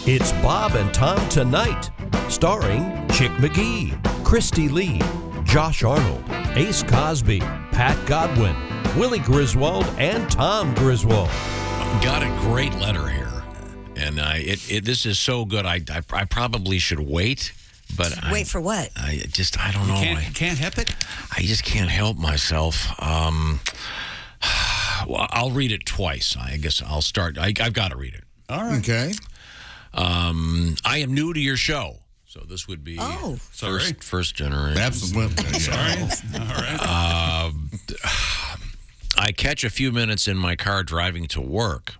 It's Bob and Tom Tonight, starring Chick McGee, Christy Lee, Josh Arnold, Ace Cosby, Pat Godwin, Willie Griswold, and Tom Griswold. Got a great letter here, and this is so good. I probably should wait, but wait for what? I don't know. You can't help it. I just can't help myself. Well, I'll read it twice. I guess I'll start. I've got to read it. All right. Okay. I am new to your show, so this would be first generation. Absolutely. Sorry. All right. I catch a few minutes in my car driving to work,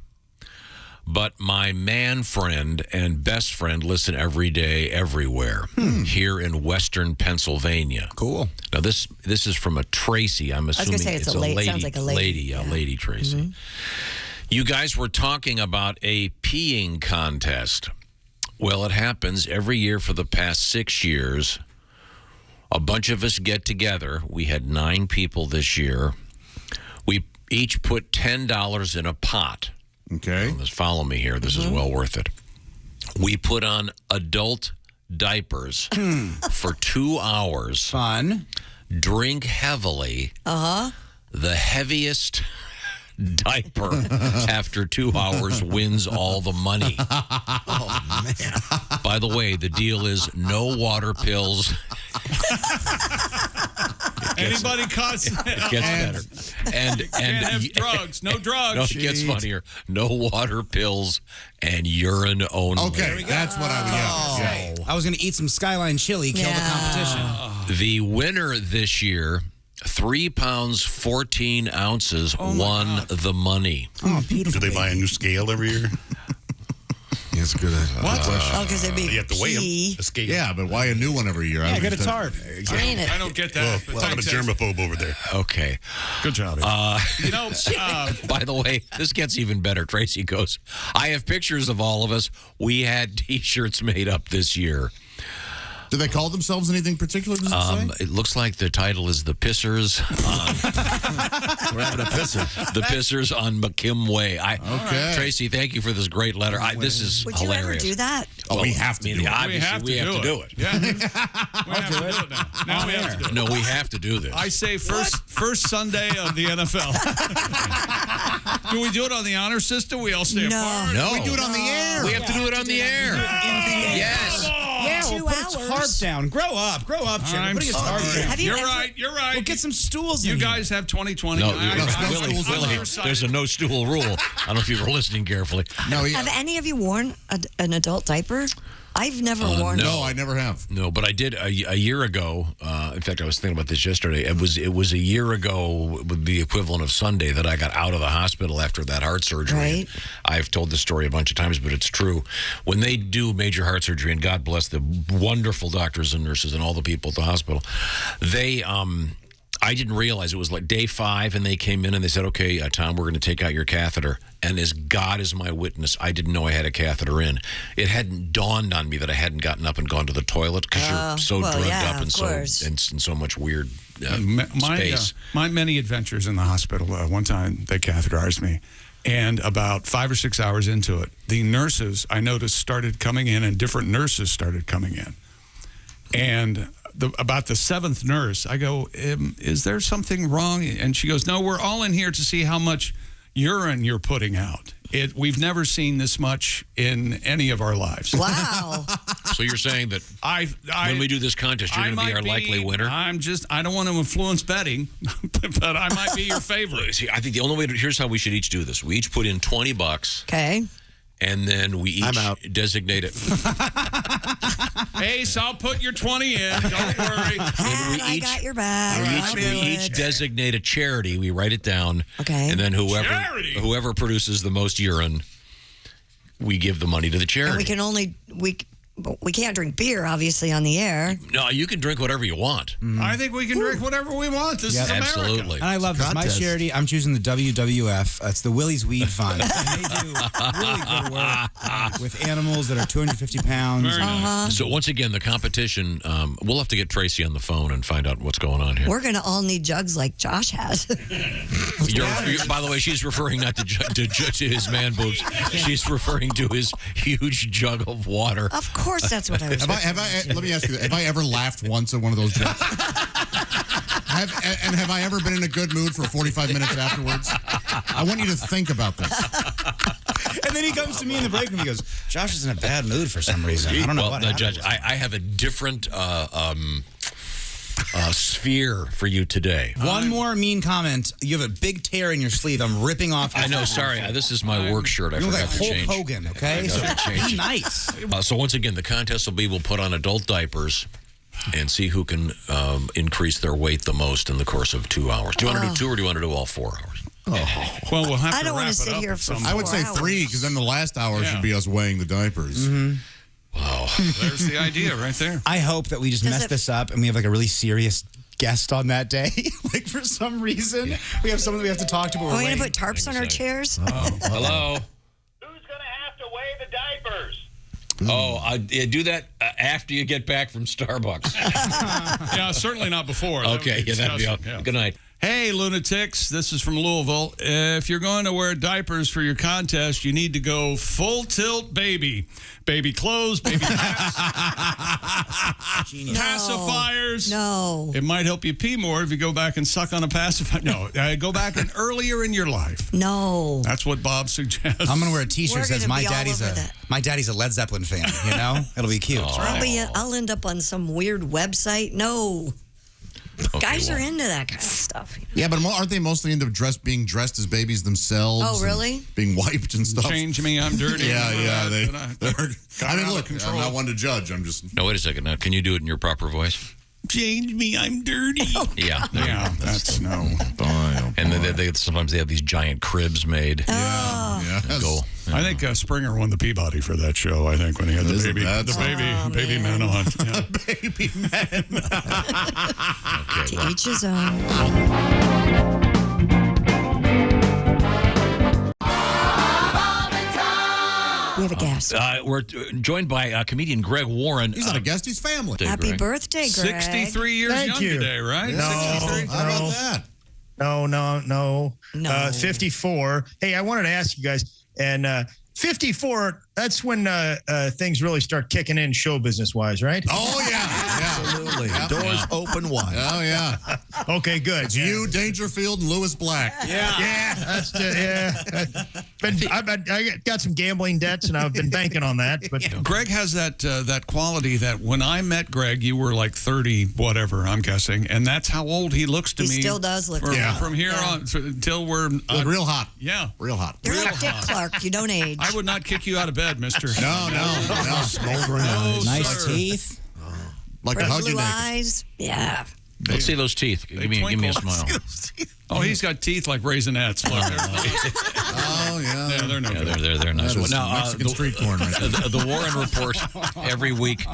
but my man friend and best friend listen every day, everywhere, here in Western Pennsylvania. Cool. Now, this is from a Tracy. I'm assuming I was going to say it's a lady. Sounds like a lady. Lady Tracy. Mm-hmm. You guys were talking about a peeing contest. Well, it happens every year for the past 6 years. A bunch of us get together. We had 9 people this year. We each put $10 in a pot. Okay. Let's follow me here. This is well worth it. We put on adult diapers for 2 hours. Fun. Drink heavily. The heaviest diaper after 2 hours wins all the money. Oh, man. By the way, the deal is no water pills. Anybody caught it gets better. And can't have drugs. No drugs. No, it gets funnier. No water pills and urine only. Okay, that's what I was. Yeah. I was going to eat some Skyline chili, kill the competition. The winner this year, 3 pounds 14 ounces, won the money. Oh, beautiful. Do they buy a new scale every year? That's a good question. Oh, because it'd be You have to weigh them. A scale. Yeah, but why a new one every year? Yeah, get a tarp. Drain it. I don't get that. Well, I'm a germaphobe over there. Okay. Good job. By the way, this gets even better. Tracy goes, I have pictures of all of us. We had T-shirts made up this year. Do they call themselves anything particular? Does it say? It looks like the title is The Pissers. We're having a pisser. The Pissers on McKim Way. Okay. Tracy, thank you for this great letter. This is Would hilarious. you ever do that? Oh, we have to do it. Obviously, we have to do it. Yeah. We have to do it now. Now we have to do it. No, we have to do this. I say first Sunday of the NFL. Do we do it on the honor system? We all stay apart? No. We do it on the air. We have to do it on the air. Yes. Yeah, 2 we'll put its hours. harp down. Grow up, Jim. I'm Putting its harp sorry. down. Have you You're ever- right. You're right. We'll get some stools in You here. guys have 2020. No, I'm Willie, there's a no stool rule. I don't know if you were listening carefully. No, Have any of you worn an adult diaper? I've never worn no, I never have. No, but I did a year ago. In fact, I was thinking about this yesterday. It was a year ago, with the equivalent of Sunday, that I got out of the hospital after that heart surgery. Right. I've told the story a bunch of times, but it's true. When they do major heart surgery, and God bless the wonderful doctors and nurses and all the people at the hospital, they I didn't realize it was like day 5, and they came in and they said, okay, Tom, we're going to take out your catheter. And as God is my witness, I didn't know I had a catheter in. It hadn't dawned on me that I hadn't gotten up and gone to the toilet because you're so drugged up and so much weird space. My many adventures in the hospital. One time they catheterized me, and about 5 or 6 hours into it, the nurses I noticed started coming in, and different nurses started coming in. And about the 7th nurse, I go, is there something wrong? And she goes, no, we're all in here to see how much urine you're putting out. We've never seen this much in any of our lives. Wow. So you're saying that when we do this contest, you're going to be our likely winner? I don't want to influence betting, but I might be your favorite. See, I think the only way here's how we should each do this. We each put in $20. Okay. And then we each designate it. Ace, I'll put your 20 in. Don't worry. I got your back. We each designate a charity. We write it down. Okay. And then whoever produces the most urine, we give the money to the charity. And but we can't drink beer, obviously, on the air. No, you can drink whatever you want. I think we can drink whatever we want. This is America. Absolutely. And I love this. My charity, I'm choosing the WWF. It's the Willie's Weed Fund. And they do really good work with animals that are 250 pounds. Very nice. So once again, the competition, we'll have to get Tracy on the phone and find out what's going on here. We're going to all need jugs like Josh has. By the way, she's referring not to his man boobs. She's referring to his huge jug of water. Of course, that's what I was Let me ask you, have I ever laughed once at one of those jokes? Have I ever been in a good mood for 45 minutes afterwards? I want you to think about this. And then he comes to me in the break room. He goes, "Josh is in a bad mood for some reason. I don't know what happened." Judge, I have a different sphere for you today. One more mean comment. You have a big tear in your sleeve. I'm ripping off. I know. Sorry, this is my work shirt. I You look forgot like to Hulk change. Hogan. Okay, so be nice. So once again, the contest will be: we'll put on adult diapers and see who can increase their weight the most in the course of 2 hours. Do you want to do 2 or do you want to do all 4 hours? Well, we'll have to I don't want wrap to it sit up here at for some 4 I would say hours. 3, because then the last hour should be us weighing the diapers. Wow. There's the idea right there. I hope that we just mess this up and we have like a really serious guest on that day. Like for some reason, we have someone that we have to talk to. But Are we we're going to put tarps on our chairs? Hello. Who's going to have to weigh the diapers? Do that after you get back from Starbucks. Yeah, certainly not before. That would Okay, be that'd be all. disgusting. Yeah. Good night. Hey, lunatics, this is from Louisville. If you're going to wear diapers for your contest, you need to go full tilt baby. Baby clothes, baby hats, pacifiers. No. It might help you pee more if you go back and suck on a pacifier. No, go back and earlier in your life. No. That's what Bob suggests. I'm gonna wear a T-shirt We're that says gonna my be all daddy's over a that. my daddy's a Led Zeppelin fan. You know, it'll be cute. I'll end up on some weird website. No. Okay, Guys well. are into that kind of stuff. Yeah, but aren't they mostly into being dressed as babies themselves? Oh, and really? Being wiped and stuff. Change me, I'm dirty. Yeah. They're I mean, out of look, control. I'm not one to judge. I'm just. No, wait a second. Now, can you do it in your proper voice? Change me, I'm dirty. Yeah. Yeah, that's no. And they sometimes they have these giant cribs made. Yes. Go. I think Springer won the Peabody for that show. I think when he had the Isn't baby that baby men on. Yeah. Baby men. Okay, To each his own. We have a guest. we're joined by comedian Greg Warren. He's not a guest. He's family. Happy Greg. birthday, Greg. 63 years Thank young you. today, right? No. 63? How about that? No. No. 54. Hey, I wanted to ask you guys, and 54, that's when things really start kicking in show business-wise, right? Oh, yeah. Absolutely. Doors open wide. Oh, yeah. Okay, good. It's you, Dangerfield, and Lewis Black. Yeah, that's I got some gambling debts, and I've been banking on that. But Greg has that quality that when I met Greg, you were like 30, whatever, I'm guessing. And that's how old he looks to He me. still does look from, like that. from here Yeah. on until we're... Look real hot. Yeah. Real hot. You're like Dick Clark. You don't age. I would not kick you out of bed, mister. No. Smoldering No, eyes. Nice sir. teeth. Like to Red hug you blue naked. eyes. Yeah. Let's see those teeth. Give me a twinkle. smile. Oh, he's got teeth like Raisinets. Look, Oh, yeah. yeah, they're no Yeah, good. they're nice. That is Now, Mexican street corn right there. the Warren Report every week.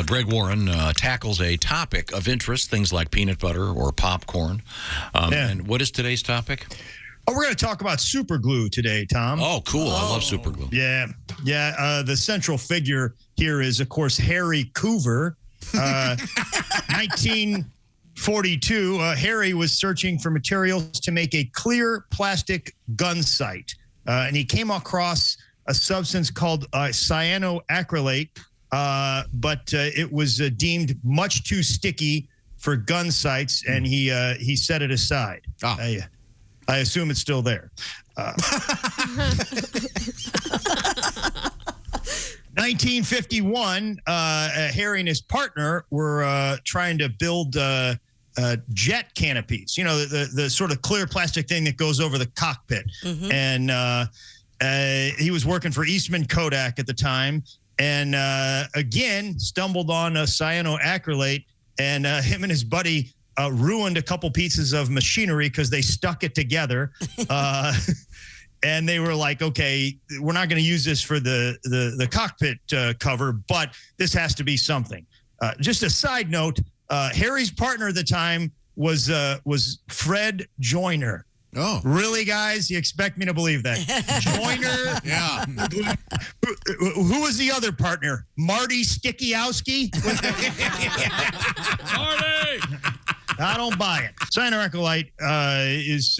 Greg Warren tackles a topic of interest, things like peanut butter or popcorn. And what is today's topic? we're going to talk about super glue today, Tom. Oh, cool. I love super glue. Yeah. The central figure here is, of course, Harry Coover. 1942, Harry was searching for materials to make a clear plastic gun sight. And he came across a substance called cyanoacrylate, but it was deemed much too sticky for gun sights, and he set it aside. I assume it's still there. 1951, Harry and his partner were trying to build jet canopies. You know, the sort of clear plastic thing that goes over the cockpit. And he was working for Eastman Kodak at the time, and again stumbled on cyanoacrylate, and him and his buddy ruined a couple pieces of machinery because they stuck it together. and they were like, okay, we're not going to use this for the cockpit cover, but this has to be something. Just a side note, Harry's partner at the time was Fred Joyner. Oh, really, guys? You expect me to believe that? Joyner? yeah. Who was the other partner? Marty Stickiowski? Marty! I don't buy it. Cyanuracrylate is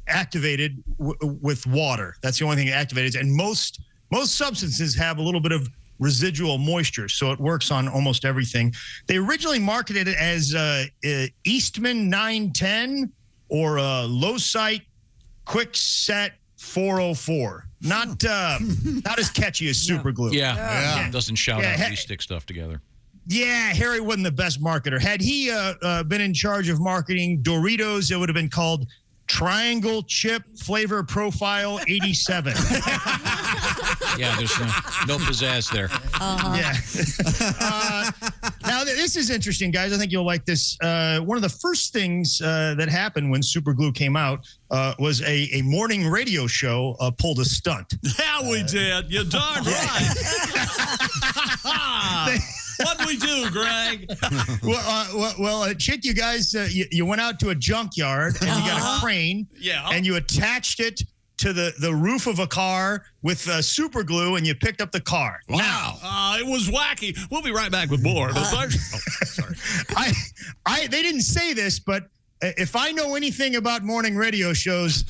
activated with water. That's the only thing it activates. And most substances have a little bit of residual moisture, so it works on almost everything. They originally marketed it as Eastman 910 or Lowsite Quickset 404. Not as catchy as super glue. Yeah. Doesn't shout out when you stick stuff together. Yeah, Harry wasn't the best marketer. Had he been in charge of marketing Doritos, it would have been called Triangle Chip Flavor Profile 87. Yeah, there's no pizzazz there. Yeah. Now, this is interesting, guys. I think you'll like this. One of the first things that happened when Super Glue came out was a morning radio show pulled a stunt. Yeah, we did. You're darn right. What'd we do, Greg? Chick, you guys, you went out to a junkyard and you got a crane. Yeah. And you attached it to the roof of a car with super glue, and you picked up the car. Wow. It was wacky. We'll be right back with more. But first, sorry. They didn't say this, but if I know anything about morning radio shows,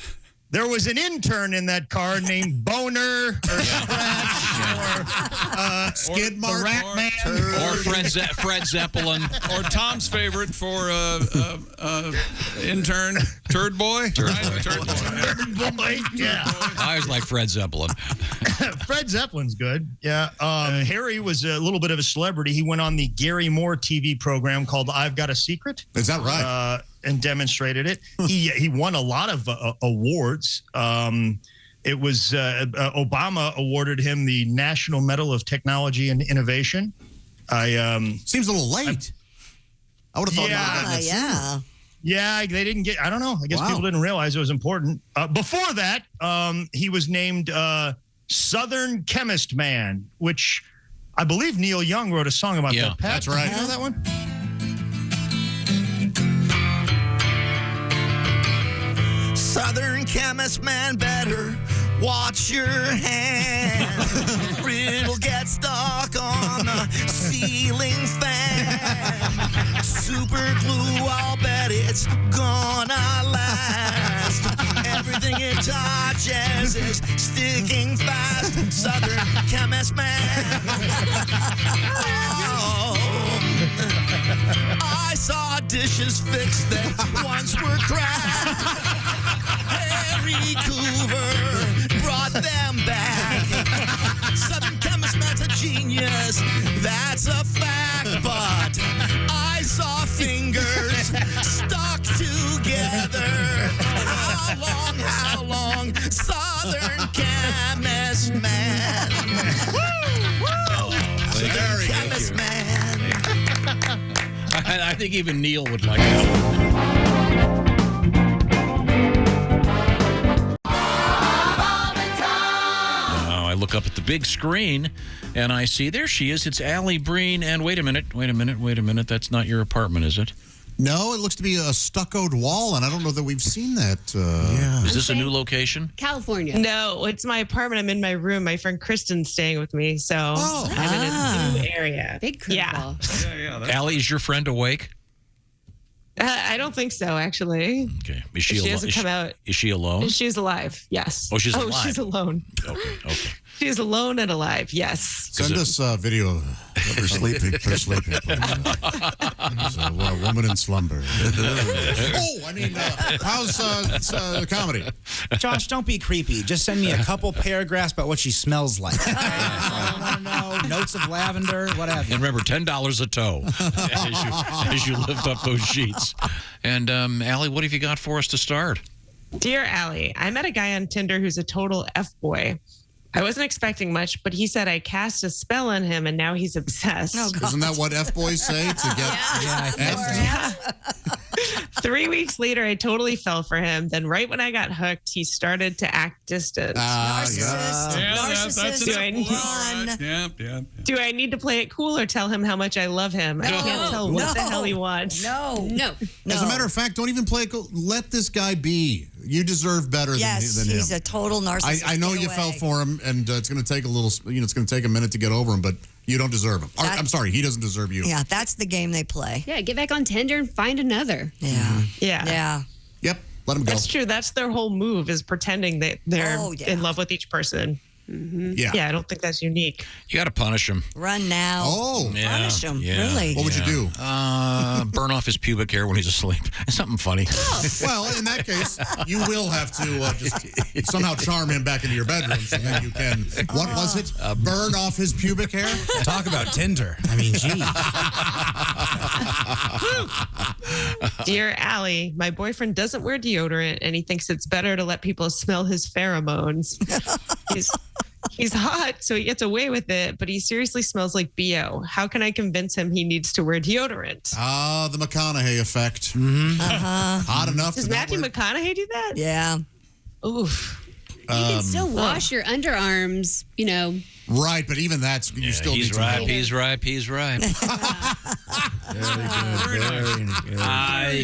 there was an intern in that car named Boner or Scratch or Skid Mark, the Rat Man Or Fred Zeppelin. Or Tom's favorite for intern, Turd Boy. Turd Boy. Turd Boy. Boy. Yeah. I always like Fred Zeppelin. Fred Zeppelin's good. Yeah. Harry was a little bit of a celebrity. He went on the Gary Moore TV program called I've Got a Secret. Is that right? And demonstrated it. He won a lot of awards. It was Obama awarded him the National Medal of Technology and Innovation. Seems a little late. I would have thought. Yeah. Yeah, they didn't get. I don't know. I guess people didn't realize it was important. Before that, he was named Southern Chemist Man, which I believe Neil Young wrote a song about that. Pat, that's right. You know that one? Southern chemist man, better watch your hand. It'll get stuck on the ceiling fan. Super glue, I'll bet it's gonna last. Everything it touches is sticking fast. Southern chemist man. I saw dishes fixed that once were cracked. Harry Coover brought them back. Southern chemist man's a genius, that's a fact. But I saw fingers stuck together. How long, Southern chemist man. Southern chemist man. I think even Neil would like that. Now I look up at the big screen and I see there she is. It's Alli Breen. And wait a minute. That's not your apartment, is it? No, it looks to be a stuccoed wall, and I don't know that we've seen that. Is this a new location? California. No, it's my apartment. I'm in my room. My friend Kristen's staying with me, so I'm in a new area. Big curveball. Yeah. Alli, is your friend awake? I don't think so, actually. Okay. Is she She hasn't come out. Is she alone? She's alive, yes. Oh, she's alive. Oh, she's alone. Okay. She's alone and alive, yes. Send us a video of her sleeping. Her sleeping. There's a woman in slumber. How's the comedy? Josh, don't be creepy. Just send me a couple paragraphs about what she smells like. I want to know notes of lavender, whatever. And remember, $10 a toe as you lift up those sheets. And Alli, what have you got for us to start? Dear Alli, I met a guy on Tinder who's a total F-boy. I wasn't expecting much, but he said I cast a spell on him, and now he's obsessed. Isn't that what F-boys say to get I think so. 3 weeks later, I totally fell for him. Then right when I got hooked, he started to act distant. Narcissist. Narcissist. Do I need to play it cool or tell him how much I love him? I can't tell what the hell he wants. No. As a matter of fact, don't even play it cool. Let this guy be. You deserve better than him. Yes, he's a total narcissist. I know you fell for him, and it's going to take a little. It's going to take a minute to get over him, but you don't deserve him. I'm sorry, he doesn't deserve you. Yeah, that's the game they play. Yeah, get back on Tinder and find another. Yeah. Yeah. Yep. Let him go. That's true. That's their whole move is pretending that they're in love with each person. Yeah. I don't think that's unique. You got to punish him. Run now. Oh. Punish him. Yeah. Really? What would you do? Burn off his pubic hair when he's asleep. Something funny. Well, in that case, you will have to just somehow charm him back into your bedroom so that you can, what was it? Burn off his pubic hair? Talk about Tinder. I mean, geez. Dear Allie, my boyfriend doesn't wear deodorant and he thinks it's better to let people smell his pheromones. He's hot, so he gets away with it, but he seriously smells like BO. How can I convince him he needs to wear deodorant? The McConaughey effect. Hot enough. Does Matthew McConaughey do that? Yeah. Oof. You can still wash your underarms, Right, but even that's you still need to know. He's right. Very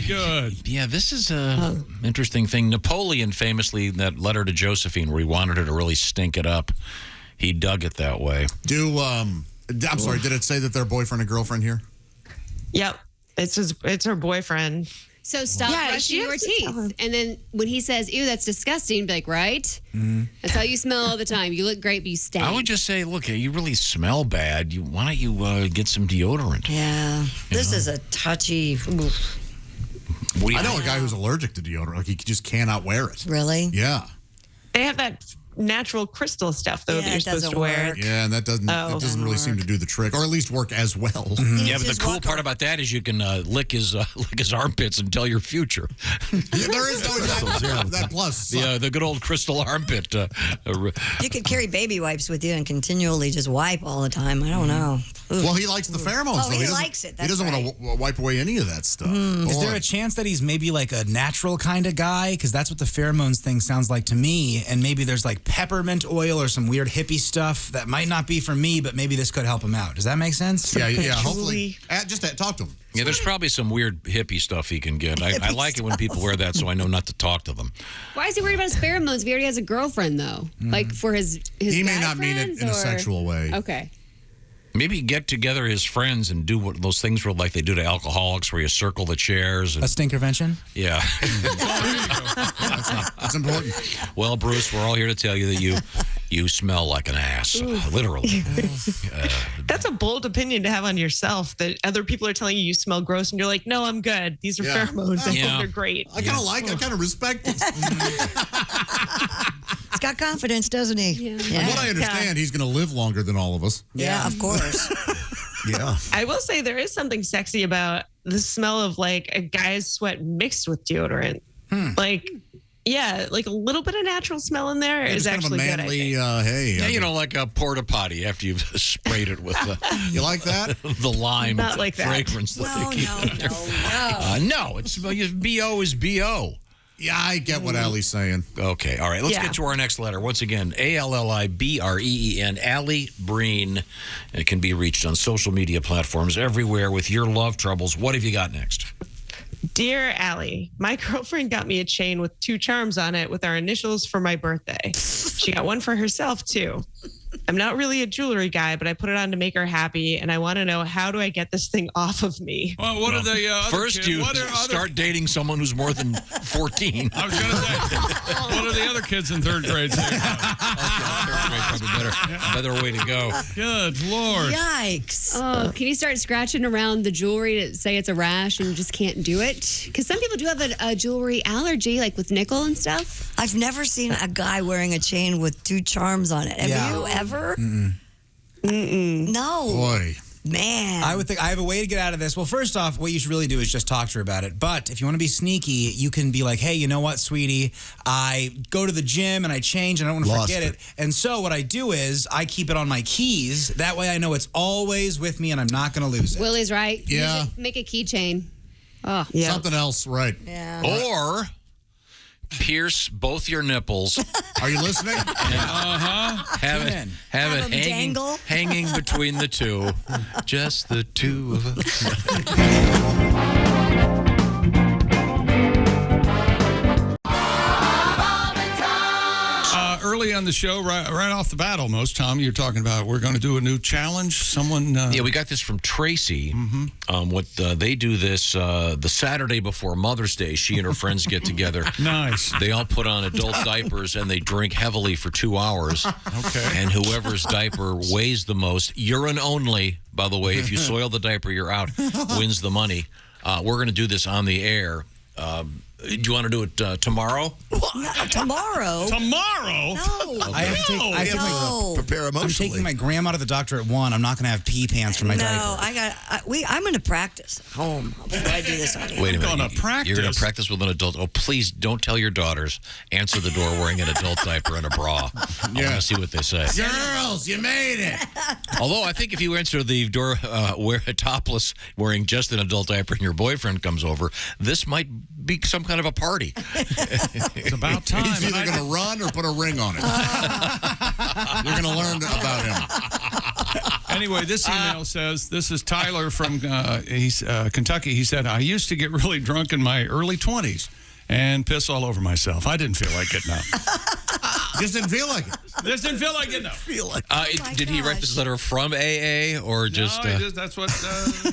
good. Yeah, this is a interesting thing. Napoleon famously, in that letter to Josephine, where he wanted her to really stink it up, he dug it that way. I'm sorry, did it say that they're boyfriend and girlfriend here? Yep. It's her boyfriend. So stop brushing your teeth. And then when he says, ew, that's disgusting, be like, right? That's how you smell all the time. You look great, but you stink. I would just say, look, you really smell bad. Why don't you get some deodorant? Yeah. This is a touchy. I know a guy who's allergic to deodorant. Like he just cannot wear it. Really? Yeah. They have that natural crystal stuff, though, that you're supposed to wear. Yeah, and that doesn't really seem to do the trick, or at least work as well. Yeah, but the cool part about that is you can lick his armpits and tell your future. Yeah, there is that plus. The good old crystal armpit. You could carry baby wipes with you and continually just wipe all the time. I don't know. Well, he likes the pheromones. Oh, though. he likes it. He doesn't want to wipe away any of that stuff. Is there a chance that he's maybe like a natural kind of guy? Because that's what the pheromones thing sounds like to me. And maybe there's like peppermint oil or some weird hippie stuff that might not be for me, but maybe this could help him out. Does that make sense? Yeah. Hopefully, just talk to him. Yeah, there's probably some weird hippie stuff he can get. I like it when people wear that, so I know not to talk to them. Why is he worried about his pheromones if he already has a girlfriend, though? Like for his He may guy not mean it friends, in a or- sexual way. Okay. Maybe get together his friends and do what those things where like they do to alcoholics, where you circle the chairs. And, A stinkervention? yeah. That's important. Well, Bruce, we're all here to tell you that you smell like an ass, literally. That's a bold opinion to have on yourself, that other people are telling you smell gross and you're like, no, I'm good. These are pheromones. I think they're great. I kind of respect it. He's got confidence, doesn't he? Yeah. From what I understand, he's going to live longer than all of us. Yeah, of course. Yeah. I will say there is something sexy about the smell of like a guy's sweat mixed with deodorant. Like, yeah, like a little bit of natural smell in there is kind actually of a manly, good. I think. Yeah, like a porta potty after you've sprayed it with You like that? the lime Not like that. fragrance that they keep in there. No, it's BO is BO. Yeah, I get what Allie's saying. Okay, all right. Let's get to our next letter. Once again, ALLIBREEN, Alli Breen. It can be reached on social media platforms everywhere with your love troubles. What have you got next? Dear Allie, my girlfriend got me a chain with 2 charms on it with our initials for my birthday. She got one for herself, too. I'm not really a jewelry guy, but I put it on to make her happy, and I want to know, how do I get this thing off of me? Well, what are the other First, kids? you What are start dating someone who's more than 14. I was going to say, what are the other kids in third grade saying? Probably better way to go. Good Lord. Yikes. Oh, can you start scratching around the jewelry to say it's a rash and you just can't do it? Because some people do have a jewelry allergy, like with nickel and stuff. I've never seen a guy wearing a chain with 2 charms on it. Have you ever? No. Boy. Man. I would think I have a way to get out of this. Well, first off, what you should really do is just talk to her about it. But if you want to be sneaky, you can be like, hey, you know what, sweetie? I go to the gym and I change and I don't want to forget it. And so what I do is I keep it on my keys. That way I know it's always with me and I'm not going to lose it. Willie's right. Yeah. You should make a keychain. Oh, Yeah. Something else, right? Yeah. Or pierce both your nipples. Are you listening? Have it Have 'em dangle. hanging between the two. Just the two of us. Early on the show, right off the bat almost, Tom, you're talking about we're going to do a new challenge. Someone... Yeah, we got this from Tracy. They do this the Saturday before Mother's Day. She and her friends get together. Nice. They all put on adult diapers and they drink heavily for 2 hours. Okay. And whoever's diaper weighs the most, urine only, by the way, if you soil the diaper, you're out, wins the money. We're going to do this on the air. Do you want to do it tomorrow? No, tomorrow. Tomorrow? No. I have to take, No. Prepare I'm emotionally. taking my grandma to the doctor at 1. I'm not going to have pee pants for my No, diaper. I'm going to practice at home before I do this on here. Wait a minute. Gonna practice? You're going to practice with an adult. Oh, please don't tell your daughters. Answer the door wearing an adult diaper and a bra. I want to see what they say. Girls, you made it. Although I think if you answer the door topless, wearing just an adult diaper, and your boyfriend comes over, this might be some kind of a party. It's about time. He's either going to run or put a ring on it. You're going to learn about him. Anyway, this email says, this is Tyler from Kentucky. He said, I used to get really drunk in my early 20s and piss all over myself. I didn't feel like getting up. Just didn't feel like it. Just didn't feel like getting up. Did he write this letter from AA or just... No, that's what...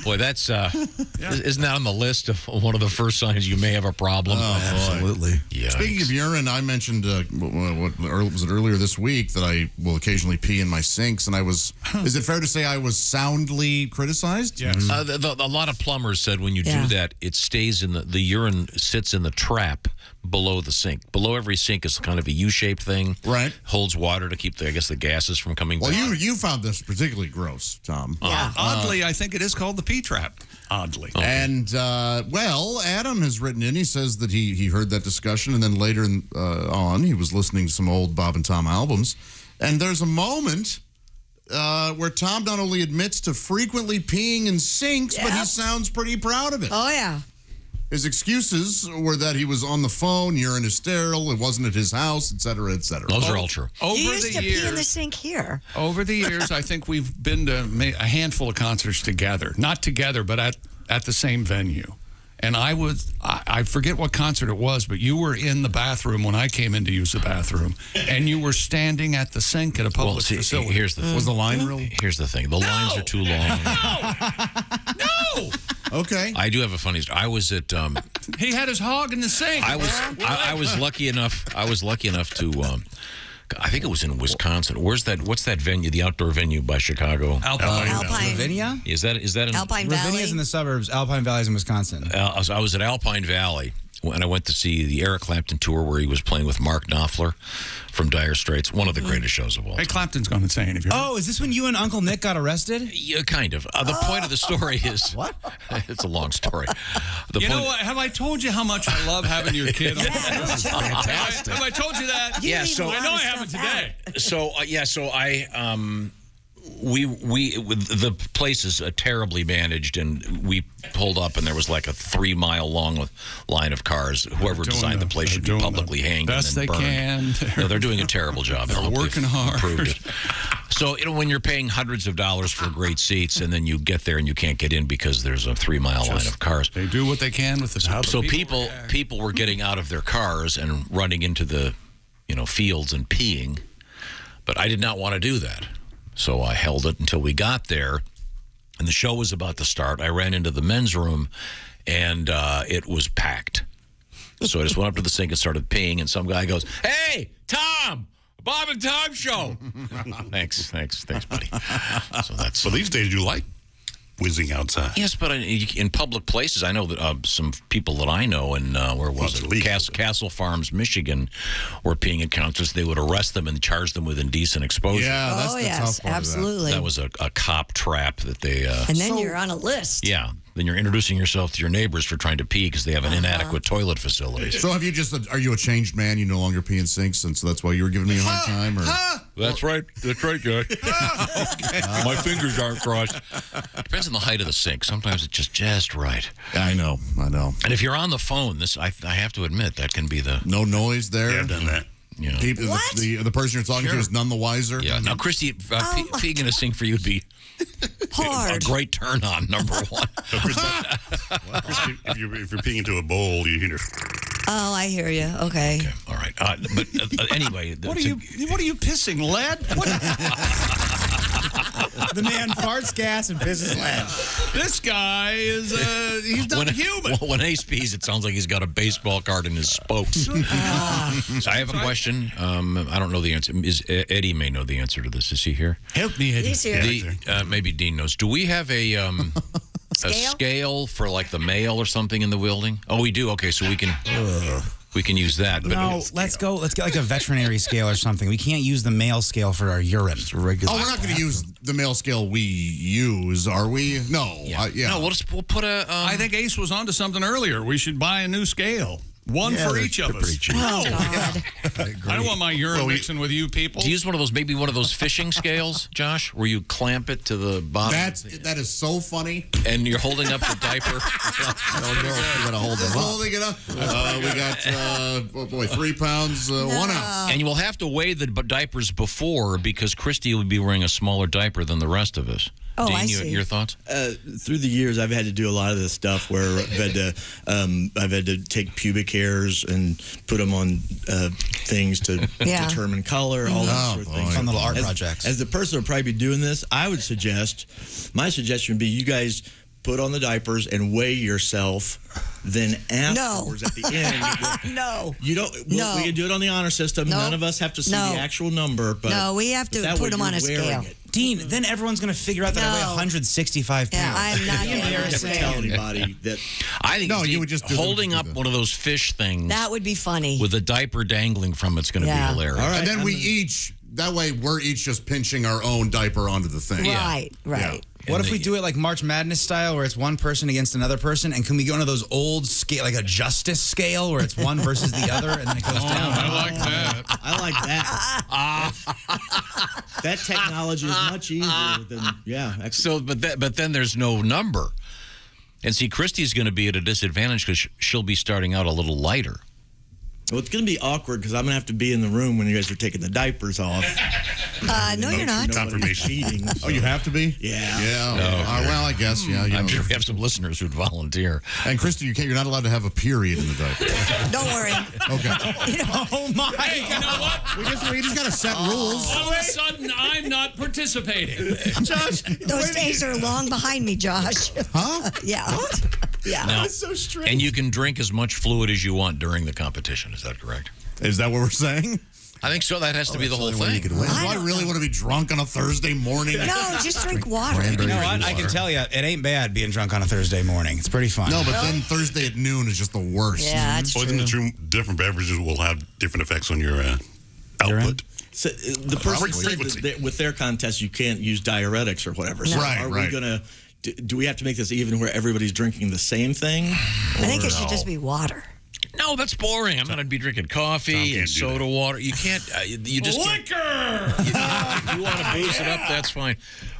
Boy, that's... Isn't that on the list of one of the first signs you may have a problem? Absolutely. Yeah. Speaking of urine, I mentioned, was it earlier this week that I will occasionally pee in my sinks, and I was... Is it fair to say I was soundly criticized? Yes. A lot of plumbers said when you Yeah. do that, it stays in the urine sits in the trap below the sink. Below every sink is kind of a U-shaped thing. Right. Holds water to keep, the gases from coming Well, back. you found this particularly gross, Tom. Yeah. Oddly, I think it is called the P-trap. Oddly. And, Adam has written in. He says that he heard that discussion, and then later on, he was listening to some old Bob and Tom albums. And there's a moment where Tom not only admits to frequently peeing in sinks, but he sounds pretty proud of it. Oh, yeah. His excuses were that he was on the phone, urine is sterile, it wasn't at his house, et cetera, et cetera. Those are all true. You Over used the to pee in the years, sink here. over the years, I think we've been to a handful of concerts together. Not together, but at the same venue. And I forget what concert it was, but you were in the bathroom when I came in to use the bathroom, and you were standing at the sink at a public facility. Here's the thing. Was the line real? Here's the thing. The lines are too long. No! Okay. I do have a funny story. I was at... He had his hog in the sink. I was lucky enough to... I think it was in Wisconsin. What's that venue? The outdoor venue by Chicago. Alpine. Ravinia? Is that in Alpine Valley. Ravinia's in the suburbs. Alpine Valley's in Wisconsin. I was at Alpine Valley when I went to see the Eric Clapton tour where he was playing with Mark Knopfler from Dire Straits. One of the greatest shows of all Hey, time. Clapton's gone insane. Have you heard? Oh, is this when you and Uncle Nick got arrested? Yeah, kind of. The point of the story is... What? It's a long story. You know what? Have I told you how much I love having your kid on? That's fantastic. Have I told you that? You Yeah, leave so- a lot I know of I haven't stuff today. So I the place is terribly managed, and we pulled up, and there was like a 3-mile long line of cars. Whoever designed the place should be publicly hanged best and then they burned. can. No, they're doing a terrible job. They're working hard. Improved it. So when you're paying hundreds of dollars for great seats, and then you get there and you can't get in because there's a 3-mile line of cars. They do what they can with the So people were getting out of their cars and running into the fields and peeing, but I did not want to do that. So I held it until we got there, and the show was about to start. I ran into the men's room, and it was packed. So I just went up to the sink and started peeing, and some guy goes, "Hey, Tom, Bob and Tom show." Thanks, buddy. So these days you like whizzing outside. Yes, but in public places, I know that some people that I know in, where was it? Castle Farms, Michigan, were peeing at concerts. They would arrest them and charge them with indecent exposure. Yeah, that's Oh, the yes, tough part absolutely. That was a cop trap that they... And then you're on a list. Yeah. then you're introducing yourself to your neighbors for trying to pee because they have an inadequate toilet facility. So are you a changed man? You no longer pee in sinks, and so that's why you were giving me a hard time? Or? That's right, Josh. My fingers aren't crossed. Depends on the height of the sink. Sometimes it's just right. I know. And if you're on the phone, I have to admit, that can be the... No noise there? Yeah, I've done that. Yeah. What? The person you're talking to is none the wiser? Yeah. Now, Christy, peeing in a sink for you would be Hard. a great turn on, number one. Christy, if you're peeing into a bowl, you hear... Oh, I hear you. Okay. All right. But anyway... What are you pissing, lead? The man farts gas and pisses lead. This guy is, he's not human. When Ace pees, it sounds like he's got a baseball card in his spokes. So I have a question. I don't know the answer. Eddie may know the answer to this. Is he here? Help me, Eddie. He's here. Maybe Dean knows. Do we have a scale for like the mail or something in the building? Oh, we do. Okay, so we can use that. But No, let's get like a veterinary scale or something. We can't use the male scale for our urine. Oh, we're not going to use the male scale we use, are we? No. No, we'll put a... I think Ace was onto something earlier. We should buy a new scale. One for each of us. Oh, God. I don't want my urine mixing with you people. Do you use one of those fishing scales, Josh, where you clamp it to the bottom? That is so funny. And you're holding up the diaper. You got to hold them up. Holding it up. We got 3 pounds, 1 ounce. And you will have to weigh the diapers before because Christy will be wearing a smaller diaper than the rest of us. Oh, Dean, I see. Your thoughts? Through the years, I've had to do a lot of this stuff where I've had to take pubic hairs and put them on things to determine color, all those sort of things. Fun little art projects. As the person who will probably be doing this, my suggestion would be you guys put on the diapers and weigh yourself. Then afterwards, at the end, No. you don't. No. We can do it on the honor system. No. None of us have to see No. the actual number. But No, we have to that put way them on you're a wearing scale. it. Dean, then everyone's going to figure out that I weigh 165 pounds. Yeah, I'm not You never tell anybody that. I think you would just do holding up one of those fish things That would be funny. with a diaper dangling from it's going to be hilarious. All right, and then we're each just pinching our own diaper onto the thing. Right. What if we do it like March Madness style, where it's one person against another person, and can we go into those old scale, like a justice scale, where it's one versus the other, and then it goes down? I like that. I like that. That technology is much easier than So, but then there's no number, and see, Christy's going to be at a disadvantage because she'll be starting out a little lighter. Well, it's going to be awkward because I'm going to have to be in the room when you guys are taking the diapers off. No, you're not. Confirmation. Cheating, so. Oh, you have to be? Yeah. Well, I guess. Yeah. I'm sure we have some listeners who'd volunteer. And Christy, you're not allowed to have a period in the diaper. Don't worry. Okay. Oh my Hey, you know what? We just got to set rules. All of a sudden, I'm not participating. Josh, those days are long behind me, Josh. Huh? Yeah. Yeah. Now, so strange. and you can drink as much fluid as you want during the competition. Is that correct? Is that what we're saying? I think so. That has to be the whole thing. Do I really want to be drunk on a Thursday morning? No, just drink water. You know what? I can tell you, it ain't bad being drunk on a Thursday morning. It's pretty fun. No, but then Thursday at noon is just the worst. Yeah, that's Well, true. isn't it true different beverages will have different effects on your output? So, the person said that with their contest, you can't use diuretics or whatever. So Right, are right. we going to... Do we have to make this even where everybody's drinking the same thing? I think it should just be water. No, that's boring. I'm going to be drinking coffee and soda water. You can't. You just Liquor! If you want to booze it up, that's fine.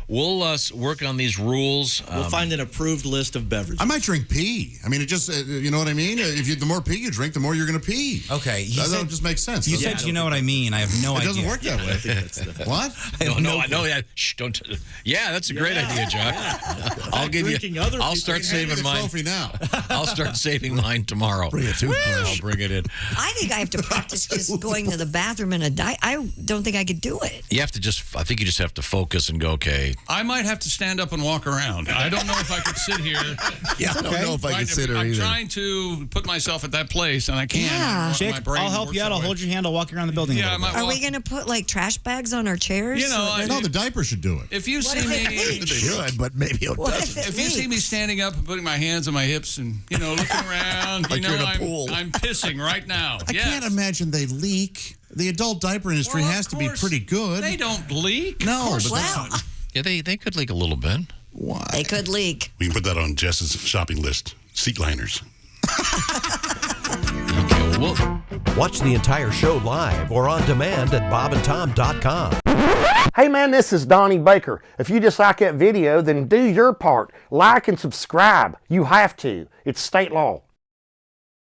We'll work on these rules. We'll find an approved list of beverages. I might drink pee. I mean, it just, you know what I mean? The more pee you drink, the more you're going to pee. Okay. That just makes sense. You said you know what I mean. I have no idea. It doesn't work that way. I think that's the... What? No, I know that. Shh, don't. Yeah, that's a great idea, John. I'll give you. I'll start saving mine. Trophy now. I'll start saving mine tomorrow. Bring it to me. I'll bring it in. I think I have to practice just going to the bathroom in a diet. I don't think I could do it. You have to just. I think you just have to focus and go. Okay. I might have to stand up and walk around. I don't know if I could sit here. Yeah, I don't know if I could sit here I'm either. trying to put myself at that place, and I can't. Yeah. Chick, My brain I'll help works you out. that I'll way. hold your hand. I'll walk you around the building. Yeah, a I little bit. might Are walk. we going to put like trash bags on our chairs? You know, No, the diaper should do it. if you see if it me, leaks? should, but maybe it What if it if you see me leaks? standing up and putting my hands on my hips and looking around, Like you're in a pool. I'm pissing right now. I can't imagine they leak. The adult diaper industry Well, has of to be course, pretty good. They don't leak. No, but Well, Yeah, they could leak a little bit. Why? They could leak. We can put that on Jess's shopping list. Seat liners. Watch the entire show live or on demand at bobandtom.com. Hey man, this is Donnie Baker. If you just like that video, then do your part. Like and subscribe. You have to. It's state law.